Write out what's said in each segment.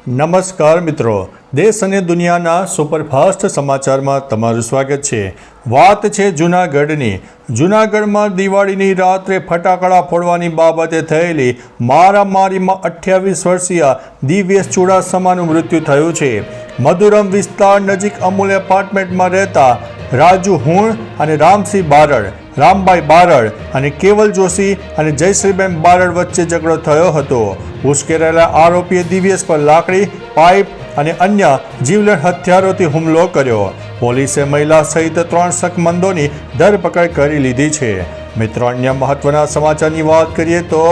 નમસ્કાર મિત્રો, દેશ અને દુનિયાના સુપરફાસ્ટ સમાચારમાં તમારું સ્વાગત છે। વાત છે જૂનાગઢની। જૂનાગઢમાં દિવાળીની રાત્રે ફટાકડા ફોડવાની બાબતે થયેલી મારામારીમાં 28 વર્ષીય દિવ્યેશ ચુડાસમાનું મૃત્યુ થયું છે। મધુરમ વિસ્તાર નજીક અમૂલ એપાર્ટમેન્ટમાં રહેતા રાજુ હુણ અને રામભાઈ બારડ અને કેવલ જોશી અને જયશ્રીબેન બારડ વચ્ચે ઝઘડો થયો હતો। ઉશ્કેરાયેલા આરોપીએ દિવ્યેશ પર લાકડી, પાઇપ અને અન્ય જીવલેણ હથિયારોથી હુમલો કર્યો। પોલીસે મહિલા સહિત 3 શકમંદોની ધરપકડ કરી લીધી છે। મિત્રો, અન્ય મહત્વના સમાચારની વાત કરીએ તો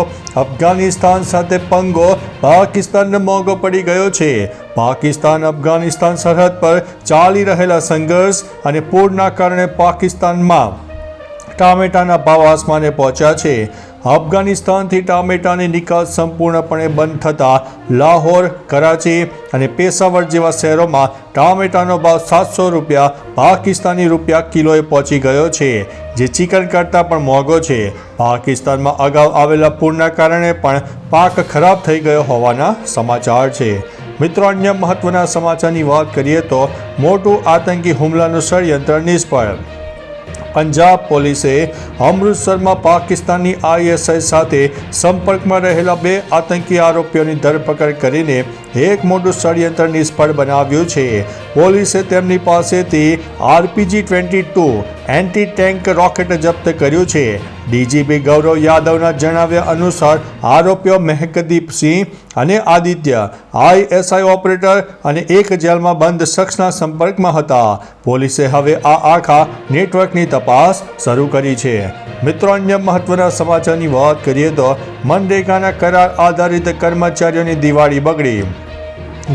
અફઘાનિસ્તાન સાથે પંગો પાકિસ્તાનને મોંઘો પડી ગયો છે। પાકિસ્તાન અફઘાનિસ્તાન સરહદ પર ચાલી રહેલા સંઘર્ષ અને પૂરના કારણે પાકિસ્તાનમાં ટામેટાના ભાવ આસમાને પહોંચ્યા છે। અફઘાનિસ્તાનથી ટામેટાની નિકાસ સંપૂર્ણપણે બંધ થતાં લાહોર, કરાચી અને પેશાવર જેવા શહેરોમાં ટામેટાનો ભાવ 700 રૂપિયા પાકિસ્તાની રૂપિયા કિલોએ પહોંચી ગયો છે, જે ચિકન કરતાં પણ મોંઘો છે। પાકિસ્તાનમાં અગાઉ આવેલા પૂરના કારણે પણ પાક ખરાબ થઈ ગયો હોવાના સમાચાર છે। મિત્રો, અન્ય મહત્વના સમાચારની વાત કરીએ તો મોટું આતંકી હુમલાનું ષડયંત્ર નિષ્ફળ। પંજાબ પોલીસે અમૃતસરમાં પાકિસ્તાની ISI સાથે સંપર્કમાં રહેલા 2 આતંકી આરોપીઓની ધરપકડ કરીને એક મોટું ષડયંત્ર નિષ્ફળ બનાવ્યું છે। પોલીસે તેમની પાસેથી RPG-22 એન્ટી ટેન્ક રોકેટ જપ્ત કર્યું છે। DGP ગૌરવ યાદવના જણાવ્યા અનુસાર આરોપીઓ મહેકદીપસિંહ અને આદિત્ય ISI ઓપરેટર અને એક જેલમાં બંધ શખ્સના સંપર્કમાં હતા। પોલીસે હવે આ આખા નેટવર્કની તપાસ શરૂ કરી છે। મિત્રો, અન્ય મહત્વના સમાચારની વાત કરીએ તો મનરેગાના કરાર આધારિત કર્મચારીઓની દિવાળી બગડી।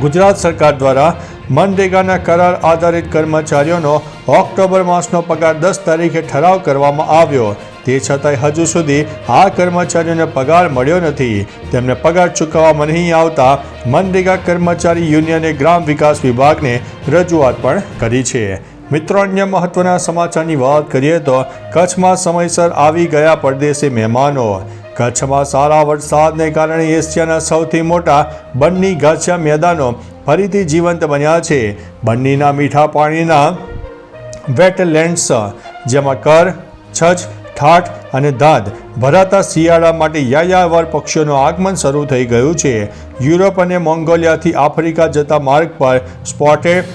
ગુજરાત સરકાર દ્વારા મનરેગાના કરાર આધારિત કર્મચારીઓનો ઓક્ટોબર માસનો પગાર 10 તારીખે ઠરાવ કરવામાં આવ્યો। તે છતાંય હજુ સુધી આ કર્મચારીઓને પગાર મળ્યો નથી। તેમને પગાર ચૂકવવામાં નહીં આવતા મનરેગા કર્મચારી યુનિયને ગ્રામ વિકાસ વિભાગને રજૂઆત પણ કરી છે। મિત્રો, અન્ય મહત્વના સમાચારની વાત કરીએ તો કચ્છમાં સમયસર આવી ગયા પરદેશી મહેમાનો। કચ્છમાં સારા વરસાદને કારણે એશિયાના સૌથી મોટા બન્ની ગાછિયા મેદાનો ફરીથી જીવંત બન્યા છે। બન્નીના મીઠા પાણીના વેટલેન્ડ્સ, જેમાં કર, છછ, ઠાઠ અને ધાધ ભરાતા શિયાળા માટે યાયાવર પક્ષીઓનું આગમન શરૂ થઈ ગયું છે। યુરોપ અને મોંગોલિયાથી આફ્રિકા જતા માર્ગ પર સ્પોટેડ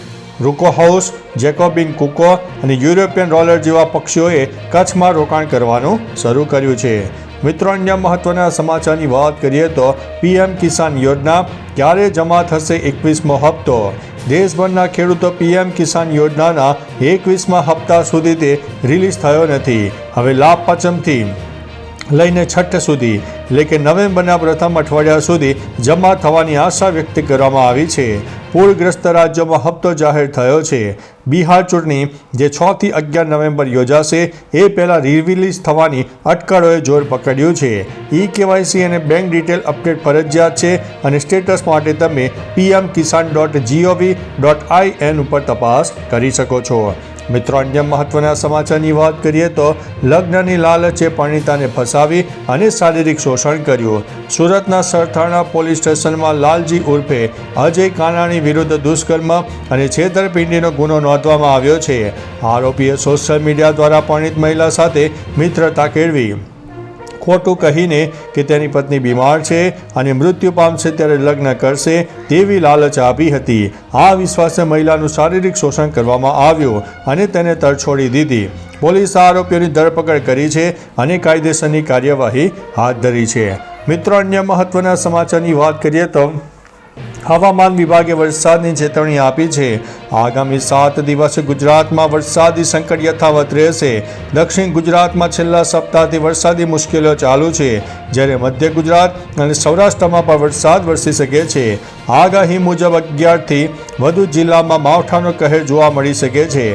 રૂકોહાઉસ, જેકોબિન કુકો અને યુરોપિયન રોલર જેવા પક્ષીઓએ કચ્છમાં રોકાણ કરવાનું શરૂ કર્યું છે। મિત્રો, અન્ય મહત્વના સમાચારની વાત કરીએ તો PM કિસાન યોજના ક્યારે જમા થશે 21મો હપ્તો। દેશભરના ખેડૂતો PM કિસાન યોજનાના 21મા હપ્તા સુધી તે રિલીઝ થયો નથી। હવે લાભ પાંચમથી લઈને છઠ્ઠ સુધી એટલે કે નવેમ્બરના પ્રથમ અઠવાડિયા સુધી જમા થવાની આશા વ્યક્ત કરવામાં આવી છે। પૂરગ્રસ્ત રાજ્યોમાં હપ્તો જાહેર થયો છે। બિહાર ચૂંટણી જે 6 થી 11 નવેમ્બર યોજાશે એ પહેલાં રિલીઝ થવાની અટકળોએ જોર પકડ્યું છે। eKYC અને બેંક ડિટેલ અપડેટ ફરજિયાત છે અને સ્ટેટસ માટે તમે pmkisan.gov.in ઉપર તપાસ કરી શકો છો। મિત્રો, અન્ય મહત્વના સમાચારની વાત કરીએ તો લગ્નની લાલચે પરિણીતાને ફસાવી અને શારીરિક શોષણ કર્યું। સુરતના સરથાણા પોલીસ સ્ટેશનમાં લાલજી ઉર્ફે અજય કાનાણી વિરુદ્ધ દુષ્કર્મ અને છેતરપિંડીનો ગુનો નોંધવામાં આવ્યો છે। આરોપીએ સોશિયલ મીડિયા દ્વારા પરિણીત મહિલા સાથે મિત્રતા કેળવી, ખોટું કહીને કે તેની પત્ની બીમાર છે અને મૃત્યુ પામશે ત્યારે લગ્ન કરશે તેવી લાલચ આપી હતી। આ વિશ્વાસે મહિલાનું શારીરિક શોષણ કરવામાં આવ્યું અને તેને તરછોડી દીધી। પોલીસે આરોપીઓની ધરપકડ કરી છે અને કાયદેસરની કાર્યવાહી હાથ ધરી છે। મિત્રો, અન્ય મહત્વના સમાચારની વાત કરીએ તો હવામાન વિભાગે વરસાદની ચેતવણી આપી છે। આગામી 7 દિવસ ગુજરાતમાં વરસાદી સંકટ યથાવત રહેશે। દક્ષિણ ગુજરાતમાં છેલ્લા સપ્તાહથી વરસાદી મુશ્કેલીઓ ચાલુ છે, જ્યારે મધ્ય ગુજરાત અને સૌરાષ્ટ્રમાં પણ વરસાદ વરસી શકે છે। આગાહી મુજબ 11થી વધુ જિલ્લામાં માવઠાનો કહેર જોવા મળી શકે છે।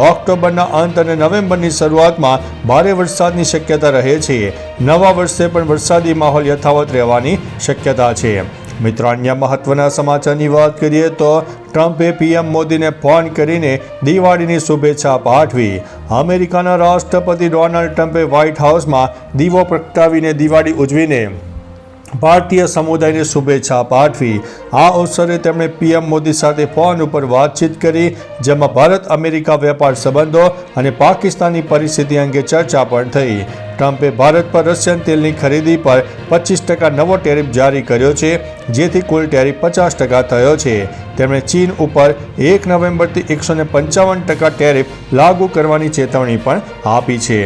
ઓક્ટોબરના અંત અને નવેમ્બરની શરૂઆતમાં ભારે વરસાદની શક્યતા રહે છે। નવા વર્ષે પણ વરસાદી માહોલ યથાવત રહેવાની શક્યતા છે। મિત્રો, અન્ય મહત્વના સમાચારની વાત કરીએ તો ટ્રમ્પે PM મોદીને ફોન કરીને દિવાળીની શુભેચ્છા પાઠવી। અમેરિકાના રાષ્ટ્રપતિ ડોનાલ્ડ ટ્રમ્પે વ્હાઇટ હાઉસમાં દીવો પ્રગટાવીને દિવાળી ઉજવીને ભારતીય સમુદાયને શુભેચ્છા પાઠવી. આ અવસરે તેમણે પીએમ મોદી સાથે ફોન ઉપર વાતચીત કરી, જેમાં ભારત અમેરિકા વેપાર સંબંધો અને પાકિસ્તાનની પરિસ્થિતિ અંગે ચર્ચા પણ થઈ. ટ્રમ્પે ભારત પર રશિયન તેલની ખરીદી પર 25% નવો ટેરિફ જારી કર્યો છે, જેથી કુલ ટેરિફ 50% થયો છે. તેમણે ચીન ઉપર 1 નવેમ્બરથી 155% ટેરિફ લાગુ કરવાની ચેતવણી પણ આપી છે.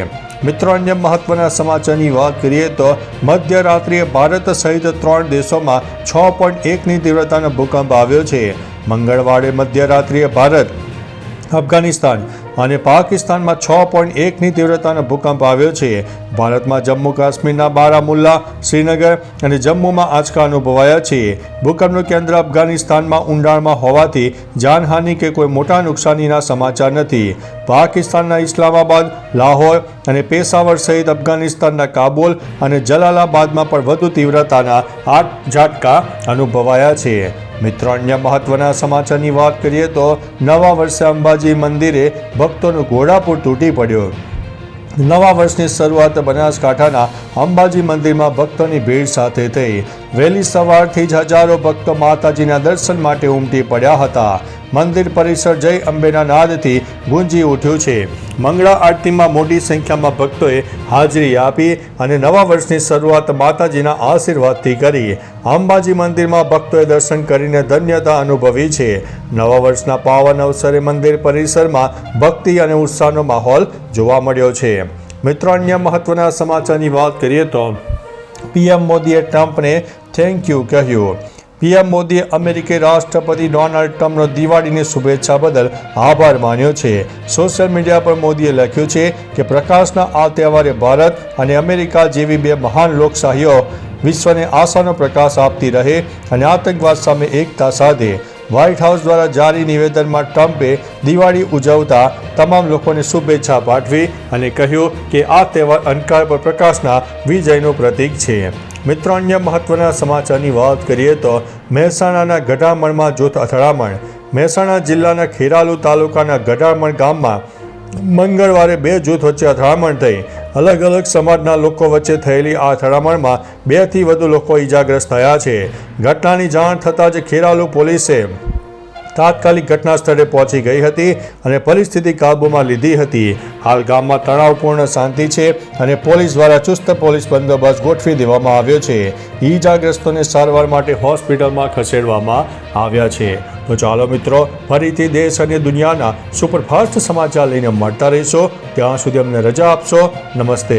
મિત્રો, અન્ય મહત્વના સમાચારની વાત કરીએ તો મધ્યરાત્રિએ ભારત સહિત 3 દેશોમાં 6.1ની તીવ્રતાનો ભૂકંપ આવ્યો છે. મંગળવારે મધ્યરાત્રિએ ભારત, અફઘાનિસ્તાન અને પાકિસ્તાનમાં 6.1ની તીવ્રતાનો ભૂકંપ આવ્યો છે. ભારતમાં જમ્મુ કાશ્મીરના બારામુલ્લા, શ્રીનગર અને જમ્મુમાં આંચકા અનુભવાયા છે. ભૂકંપનું કેન્દ્ર અફઘાનિસ્તાનમાં ઊંડાણમાં હોવાથી જાનહાનિ કે કોઈ મોટા નુકસાનીના સમાચાર નથી. પાકિસ્તાનના ઇસ્લામાબાદ, લાહોર અને પેશાવર સહિત અફઘાનિસ્તાનના કાબુલ અને જલાલાબાદમાં પણ વધુ તીવ્રતાના ઝાટકા અનુભવાયા છે. મિત્રો, અન્ય મહત્વના સમાચારની વાત કરીએ તો નવા વર્ષે અંબાજી મંદિરે ભક્તોનું ઘોડાપૂર તૂટી પડ્યો. નવા વર્ષની શરૂઆત બનાસકાંઠાના અંબાજી મંદિરમાં ભક્તોની ભીડ સાથે થઈ. વહેલી સવારથી જ હજારો ભક્તો માતાજીના દર્શન માટે ઉમટી પડ્યા હતા. મંદિર પરિસર જય અંબેના નાદથી ગુંજી ઉઠ્યું છે. મંગળા આરતીમાં મોટી સંખ્યામાં ભક્તોએ હાજરી આપી અને નવા વર્ષની શરૂઆત માતાજીના આશીર્વાદથી કરી. અંબાજી મંદિરમાં ભક્તોએ દર્શન કરીને ધન્યતા અનુભવી છે. નવા વર્ષના પાવન અવસરે મંદિર પરિસરમાં ભક્તિ અને ઉત્સાહનો માહોલ જોવા મળ્યો છે. મિત્રો, અન્ય મહત્વના સમાચારની વાત કરીએ તો પીએમ મોદીએ ટ્રમ્પને થેન્ક યુ કહ્યું. પીએમ મોદીએ અમેરિકી રાષ્ટ્રપતિ ડોનાલ્ડ ટ્રમ્પનો દિવાળીની શુભેચ્છા બદલ આભાર માન્યો છે. સોશિયલ મીડિયા પર મોદીએ લખ્યું છે કે પ્રકાશના આ તહેવારે ભારત અને અમેરિકા જેવી બે મહાન લોકશાહીઓ વિશ્વને આશાનો પ્રકાશ આપતી રહે અને આતંકવાદ સામે એકતા સાધે. વ્હાઇટ હાઉસ દ્વારા જારી નિવેદનમાં ટ્રમ્પે દિવાળી ઉજવતા તમામ લોકોને શુભેચ્છા પાઠવી અને કહ્યું કે આ તહેવાર અંધકાર પર પ્રકાશના વિજયનું પ્રતીક છે. મિત્રો, અન્ય મહત્વના સમાચારની વાત કરીએ તો મહેસાણાના ગઢામણમાં જૂથ અથડામણ. મહેસાણા જિલ્લાના ખેરાલુ તાલુકાના ગઢામણ ગામમાં મંગળવારે 2 જૂથ વચ્ચે અથડામણ થઈ. અલગ અલગ સમાજના લોકો વચ્ચે થયેલી આ અથડામણમાં 2થી વધુ લોકો ઈજાગ્રસ્ત થયા છે. ઘટનાની જાણ થતાં જ ખેરાલુ પોલીસે તાત્કાલિક ઘટના સ્થળે પહોંચી ગઈ હતી અને પરિસ્થિતિ કાબૂમાં લીધી હતી. હાલ ગામમાં તણાવપૂર્ણ શાંતિ છે અને પોલીસ દ્વારા ચુસ્ત પોલીસ બંદોબસ્ત ગોઠવી દેવામાં આવ્યો છે. ઈજાગ્રસ્તોને સારવાર માટે હોસ્પિટલમાં ખસેડવામાં આવ્યા છે. તો ચાલો મિત્રો, ફરીથી દેશ અને દુનિયાના સુપરફાસ્ટ સમાચાર લઈને મળતા રહીશો. ત્યાં સુધી અમને રજા આપશો. નમસ્તે.